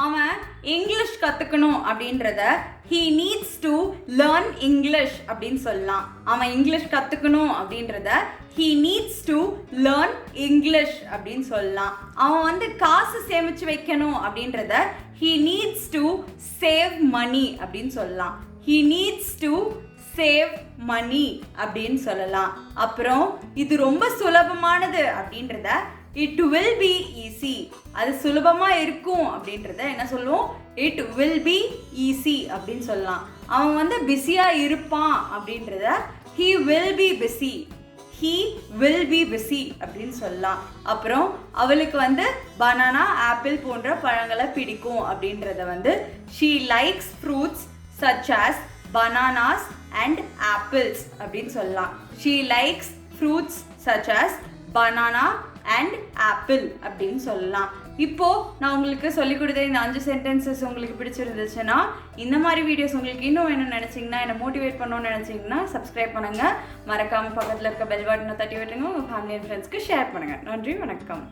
அவன் இங்கிலீஷ் கற்றுக்கணும் அப்படின்றத he needs to learn English அப்படின்னு சொல்லலாம். அவன் இங்கிலீஷ் கற்றுக்கணும் அப்படின்றத he needs to learn English அப்படின்னு சொல்லலாம். அவன் காசு சேமிச்சு வைக்கணும் அப்படின்றத he needs to save money அப்படின்னு சொல்லலாம். he needs to save money அப்படின்னு சொல்லலாம். அப்புறம் இது ரொம்ப சுலபமானது அப்படின்றத it will be easy. அது சுலபமா இருக்கும் அப்படின்றத என்ன சொல்லுவோம்? it will be easy அப்படின்னு சொல்லலாம். அவன் பிஸியா இருப்பான் அப்படின்றத he will be busy. he will be busy அப்படின்னு சொல்லலாம். அப்புறம் அவளுக்கு பனானா ஆப்பிள் போன்ற பழங்களை பிடிக்கும் அப்படின்றத she likes fruits such as bananas and apples அப்படின்னு சொல்லலாம். she likes fruits such as banana and apple அப்படின்னு சொல்லலாம். இப்போ நான் உங்களுக்கு சொல்லிக் கொடுத்த இந்த 5 சென்டென்சஸ் உங்களுக்கு பிடிச்சிருந்துச்சுன்னா, இந்த மாதிரி வீடியோஸ் உங்களுக்கு இன்னும் வேணும்னு நினச்சிங்கன்னா, என்னை மோட்டிவேட் பண்ணணும்னு நினச்சிங்கன்னா சப்ஸ்கிரைப் பண்ணுங்கள். மறக்காமல் பக்கத்தில் இருக்க பெல் பட்டனை தட்டி விட்டுருங்க. உங்கள் ஃபேமிலி அண்ட் ஃப்ரெண்ட்ஸ்க்கு ஷேர் பண்ணுங்கள். நன்றி, வணக்கம்.